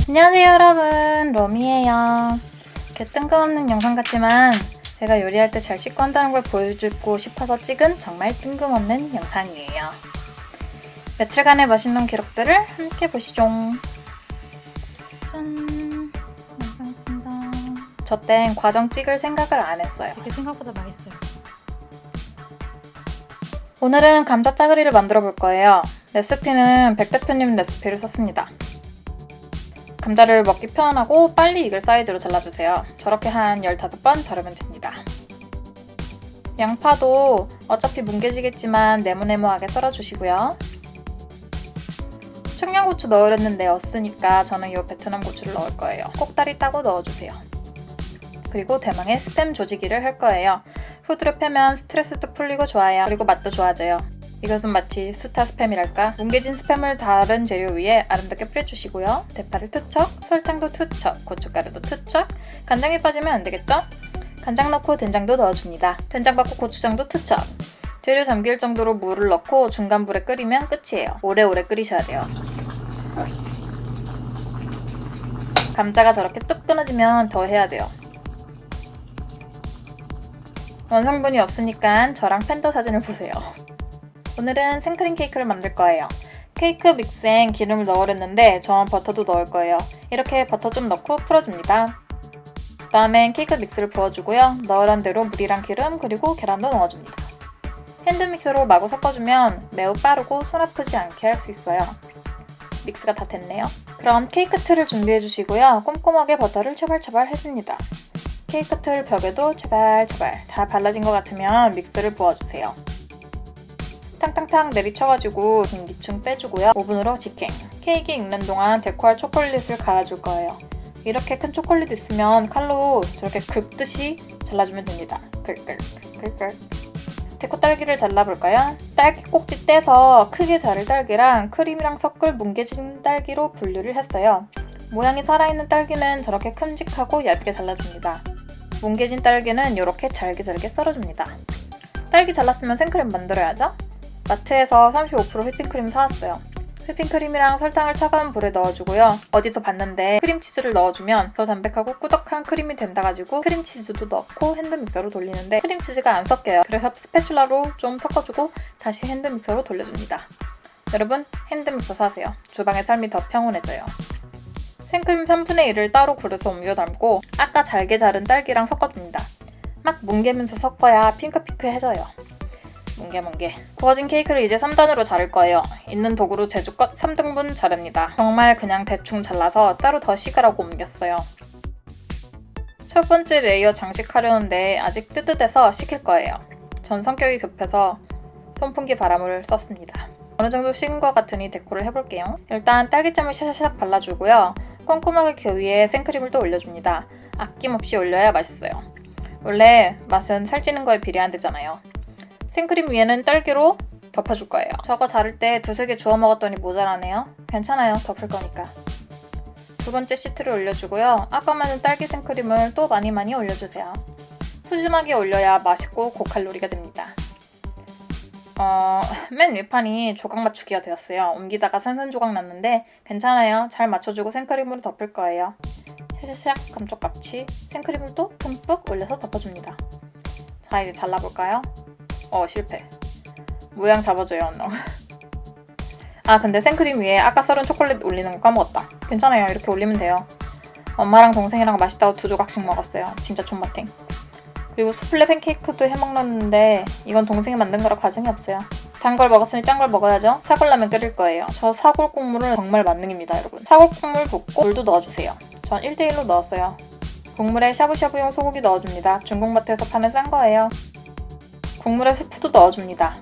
안녕하세요 여러분, 로미예요. 이렇게 뜬금없는 영상 같지만 제가 요리할 때 잘 씻고 한다는 걸 보여주고 싶어서 찍은 정말 뜬금없는 영상이에요. 며칠간의 맛있는 기록들을 함께 보시죠. 짠! 완성했습니다. 저 땐 과정 찍을 생각을 안 했어요. 이게 생각보다 맛있어요. 오늘은 감자 짜글이를 만들어 볼 거예요. 레시피는 백 대표님 레시피를 썼습니다. 감자를 먹기 편하고 빨리 익을 사이즈로 잘라주세요. 저렇게 한 15번 자르면 됩니다. 양파도 어차피 뭉개지겠지만 네모네모하게 썰어주시고요. 청양고추 넣으랬는데 없으니까 저는 이 베트남 고추를 넣을 거예요. 꼭다리 따고 넣어주세요. 그리고 대망의 스팸 조지기를 할 거예요. 후드를 패면 스트레스도 풀리고 좋아요. 그리고 맛도 좋아져요. 이것은 마치 수타 스팸이랄까? 뭉개진 스팸을 다른 재료 위에 아름답게 뿌려주시고요. 대파를 투척, 설탕도 투척, 고춧가루도 투척. 간장이 빠지면 안 되겠죠? 간장 넣고 된장도 넣어줍니다. 된장 받고 고추장도 투척. 재료 잠길 정도로 물을 넣고 중간 불에 끓이면 끝이에요. 오래오래 끓이셔야 돼요. 감자가 저렇게 뚝 끊어지면 더 해야 돼요. 완성본이 없으니까 저랑 팬더 사진을 보세요. 오늘은 생크림 케이크를 만들 거예요. 케이크 믹스엔 기름을 넣으랬는데 전 버터도 넣을 거예요. 이렇게 버터 좀 넣고 풀어줍니다. 다음엔 케이크 믹스를 부어주고요. 넣으란 대로 물이랑 기름 그리고 계란도 넣어줍니다. 핸드믹서로 마구 섞어주면 매우 빠르고 손 아프지 않게 할 수 있어요. 믹스가 다 됐네요. 그럼 케이크 틀을 준비해주시고요. 꼼꼼하게 버터를 처발처발 해줍니다. 케이크 틀 벽에도 제발제발 다 발라진 것 같으면 믹스를 부어주세요. 탕탕탕 내리쳐가지고 기층 빼주고요. 오븐으로 직행. 케이크 익는 동안 데코할 초콜릿을 갈아줄 거예요. 이렇게 큰 초콜릿 있으면 칼로 저렇게 긁듯이 잘라주면 됩니다. 긁긁. 데코 딸기를 잘라볼까요? 딸기 꼭지 떼서 크게 자를 딸기랑 크림이랑 섞을 뭉개진 딸기로 분류를 했어요. 모양이 살아있는 딸기는 저렇게 큼직하고 얇게 잘라줍니다. 뭉개진 딸기는 이렇게 잘게 썰어줍니다. 딸기 잘랐으면 생크림 만들어야죠? 마트에서 35% 휘핑크림 사왔어요. 휘핑크림이랑 설탕을 차가운 불에 넣어주고요. 어디서 봤는데 크림치즈를 넣어주면 더 담백하고 꾸덕한 크림이 된다가지고 크림치즈도 넣고 핸드믹서로 돌리는데 크림치즈가 안 섞여요. 그래서 스패츌라로 좀 섞어주고 다시 핸드믹서로 돌려줍니다. 여러분, 핸드믹서 사세요. 주방의 삶이 더 평온해져요. 생크림 3분의 1을 따로 그릇에 옮겨 담고 아까 잘게 자른 딸기랑 섞어줍니다. 막 뭉개면서 섞어야 핑크핑크해져요. 뭉게. 구워진 케이크를 이제 3단으로 자를 거예요. 있는 도구로 제주껏 3등분 자릅니다. 정말 그냥 대충 잘라서 따로 더 식으라고 옮겼어요. 첫 번째 레이어 장식하려는데 아직 뜨뜻해서 식힐 거예요. 전 성격이 급해서 선풍기 바람을 썼습니다. 어느 정도 식은 것 같으니 데코를 해볼게요. 일단 딸기잼을 샤샤샥 발라주고요. 꼼꼼하게 그 위에 생크림을 또 올려줍니다. 아낌없이 올려야 맛있어요. 원래 맛은 살찌는 거에 비례한대잖아요. 생크림 위에는 딸기로 덮어줄 거예요. 저거 자를 때 2-3개 주워 먹었더니 모자라네요. 괜찮아요. 덮을 거니까. 두 번째 시트를 올려주고요. 아까 만든 딸기 생크림을 또 많이 올려주세요. 푸짐하게 올려야 맛있고 고칼로리가 됩니다. 맨 윗판이 조각 맞추기가 되었어요. 옮기다가 산산조각 났는데 괜찮아요. 잘 맞춰주고 생크림으로 덮을 거예요. 샤샤샥 감쪽같이 생크림을 또 듬뿍 올려서 덮어줍니다. 자, 이제 잘라볼까요? 실패. 모양 잡아줘요, 언능. 근데 생크림 위에 아까 썰은 초콜릿 올리는 거 까먹었다. 괜찮아요. 이렇게 올리면 돼요. 엄마랑 동생이랑 맛있다고 2조각씩 먹었어요. 진짜 존맛탱. 그리고 수플레 팬케이크도 해먹었는데 이건 동생이 만든 거라 과정이 없어요. 단 걸 먹었으니 짠 걸 먹어야죠. 사골라면 끓일 거예요. 저 사골 국물은 정말 만능입니다, 여러분. 사골 국물 붓고 물도 넣어주세요. 전 1:1로 넣었어요. 국물에 샤브샤브용 소고기 넣어줍니다. 중국마트에서 파는 싼 거예요. 국물에 스프도 넣어줍니다.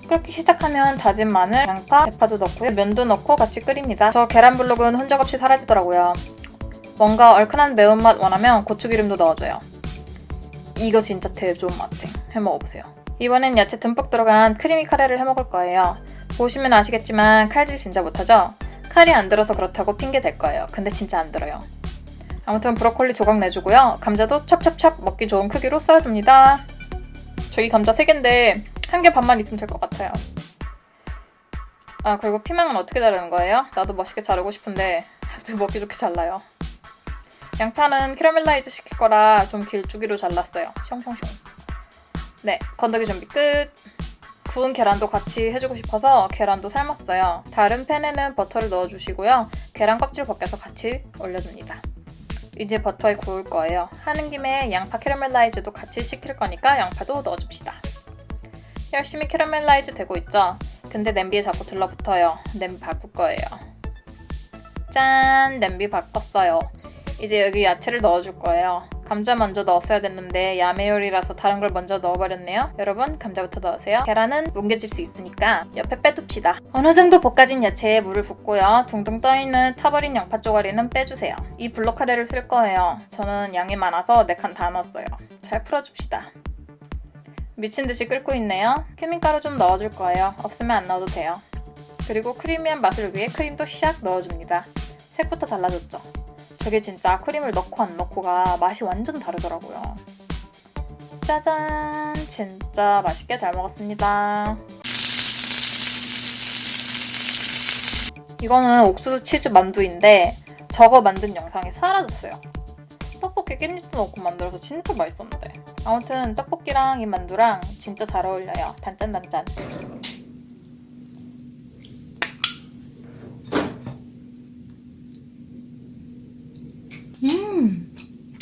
끓기 시작하면 다진 마늘, 양파, 대파도 넣고요. 면도 넣고 같이 끓입니다. 저 계란 블록은 흔적 없이 사라지더라고요. 뭔가 얼큰한 매운맛 원하면 고추기름도 넣어줘요. 이거 진짜 대존맛탱. 해먹어보세요. 이번엔 야채 듬뿍 들어간 크리미 카레를 해먹을 거예요. 보시면 아시겠지만 칼질 진짜 못하죠? 칼이 안 들어서 그렇다고 핑계 댈 거예요. 근데 진짜 안 들어요. 아무튼 브로콜리 조각 내주고요. 감자도 찹찹찹 먹기 좋은 크기로 썰어줍니다. 저기 감자 3개인데 1개 반만 있으면 될 것 같아요. 아, 그리고 피망은 어떻게 자르는 거예요? 나도 멋있게 자르고 싶은데 먹기 좋게 잘라요. 양파는 캐러멜라이즈 시킬 거라 좀 길쭉이로 잘랐어요. 숑숑숑. 네, 건더기 준비 끝! 구운 계란도 같이 해주고 싶어서 계란도 삶았어요. 다른 팬에는 버터를 넣어주시고요. 계란 껍질 벗겨서 같이 올려줍니다. 이제 버터에 구울 거예요. 하는 김에 양파 캐러멜라이즈도 같이 시킬 거니까 양파도 넣어줍시다. 열심히 캐러멜라이즈 되고 있죠? 근데 냄비에 자꾸 들러붙어요. 냄비 바꿀 거예요. 짠! 냄비 바꿨어요. 이제 여기 야채를 넣어줄 거예요. 감자 먼저 넣었어야 됐는데 야매 요리라서 다른 걸 먼저 넣어버렸네요. 여러분, 감자부터 넣으세요. 계란은 뭉개질 수 있으니까 옆에 빼둡시다. 어느 정도 볶아진 야채에 물을 붓고요. 둥둥 떠있는 타버린 양파 쪼가리는 빼주세요. 이 블록 카레를 쓸 거예요. 저는 양이 많아서 4칸 다 넣었어요. 잘 풀어줍시다. 미친 듯이 끓고 있네요. 큐민가루 좀 넣어줄 거예요. 없으면 안 넣어도 돼요. 그리고 크리미한 맛을 위해 크림도 샥 넣어줍니다. 색부터 달라졌죠? 저게 진짜 크림을 넣고 안 넣고가 맛이 완전 다르더라고요. 짜잔! 진짜 맛있게 잘 먹었습니다. 이거는 옥수수 치즈 만두인데 저거 만든 영상이 사라졌어요. 떡볶이 깻잎도 넣고 만들어서 진짜 맛있었는데. 아무튼 떡볶이랑 이 만두랑 진짜 잘 어울려요. 단짠단짠.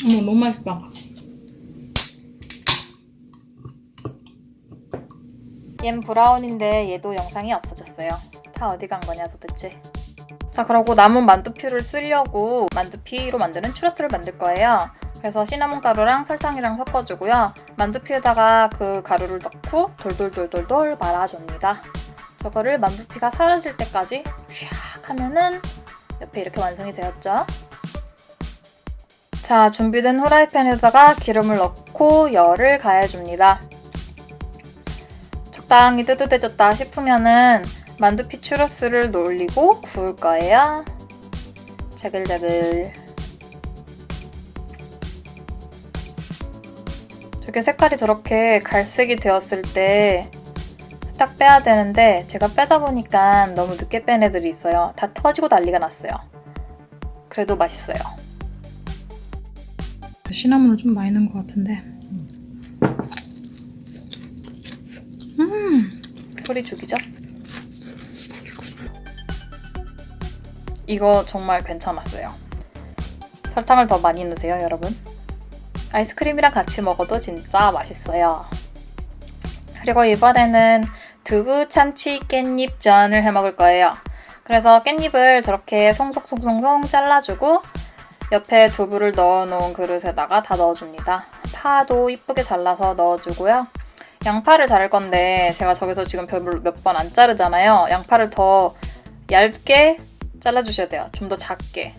어머, 너무 맛있다. 얜 브라운인데 얘도 영상이 없어졌어요. 다 어디 간 거냐 도대체. 자, 그리고 남은 만두피를 쓰려고 만두피로 만드는 추러스를 만들 거예요. 그래서 시나몬 가루랑 설탕이랑 섞어주고요. 만두피에다가 그 가루를 넣고 돌돌돌돌돌 말아줍니다. 저거를 만두피가 사라질 때까지 샥 하면은 옆에 이렇게 완성이 되었죠. 자, 준비된 후라이팬에다가 기름을 넣고 열을 가해줍니다. 적당히 뜨뜻해졌다 싶으면은 만두피 추러스를 올리고 구울 거예요. 자글자글. 저게 색깔이 저렇게 갈색이 되었을 때 딱 빼야 되는데 제가 빼다 보니까 너무 늦게 뺀 애들이 있어요. 다 터지고 난리가 났어요. 그래도 맛있어요. 시나몬을 좀 많이 넣은 것 같은데. 소리 죽이죠? 이거 정말 괜찮았어요. 설탕을 더 많이 넣으세요, 여러분. 아이스크림이랑 같이 먹어도 진짜 맛있어요. 그리고 이번에는 두부 참치 깻잎전을 해 먹을 거예요. 그래서 깻잎을 저렇게 송송송송 잘라주고 옆에 두부를 넣어놓은 그릇에다가 다 넣어줍니다. 파도 이쁘게 잘라서 넣어주고요. 양파를 자를 건데 제가 저기서 지금 몇 번 안 자르잖아요. 양파를 더 얇게 잘라주셔야 돼요. 좀 더 작게.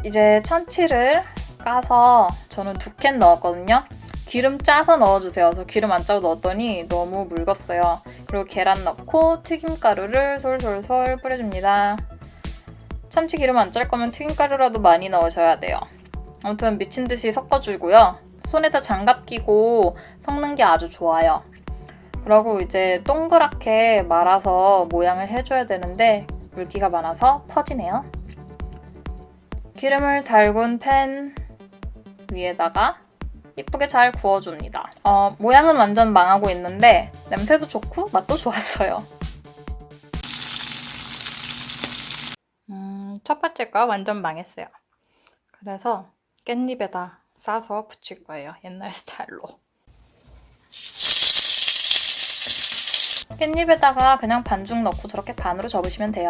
이제 참치를 까서 저는 2캔 넣었거든요. 기름 짜서 넣어주세요. 그래서 기름 안 짜고 넣었더니 너무 묽었어요. 그리고 계란 넣고 튀김가루를 솔솔솔 뿌려줍니다. 참치 기름 안 짤 거면 튀김가루라도 많이 넣으셔야 돼요. 아무튼 미친 듯이 섞어주고요. 손에다 장갑 끼고 섞는 게 아주 좋아요. 그리고 이제 동그랗게 말아서 모양을 해줘야 되는데 물기가 많아서 퍼지네요. 기름을 달군 팬 위에다가 이쁘게 잘 구워줍니다. 모양은 완전 망하고 있는데 냄새도 좋고 맛도 좋았어요. 첫 번째 거 완전 망했어요. 그래서 깻잎에다 싸서 붙일 거예요. 옛날 스타일로. 깻잎에다가 그냥 반죽 넣고 저렇게 반으로 접으시면 돼요.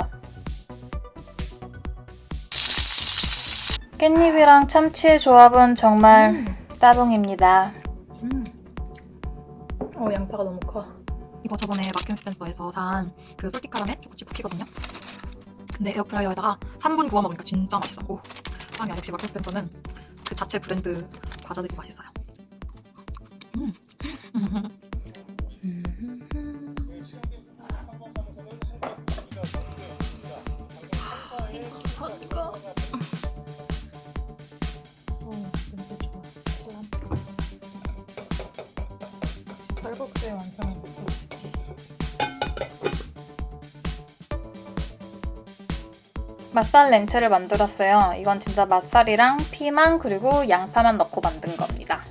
깻잎이랑 참치의 조합은 정말 따봉입니다. 양파가 너무 커. 이거 저번에 마켓 스펜서에서 산 그 솔티 카라멜 초코칩 쿠키거든요. 근데 에어프라이어에다가 3분 구워 먹으니까 진짜 맛있었고, 짱이야. 역시 마켓 스펜서는 그 자체 브랜드 과자들이 맛있어요. 소스에 완성한 소스. 맛살 냉채를 만들었어요. 이건 진짜 맛살이랑 피망 그리고 양파만 넣고 만든 겁니다.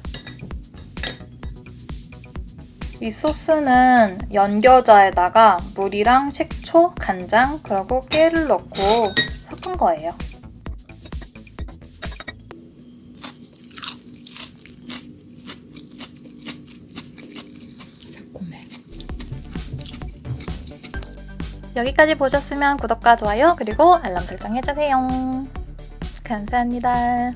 이 소스는 연겨자에다가 물이랑 식초, 간장, 그리고 깨를 넣고 섞은 거예요. 새콤해. 여기까지 보셨으면 구독과 좋아요 그리고 알람 설정 해주세요. 감사합니다.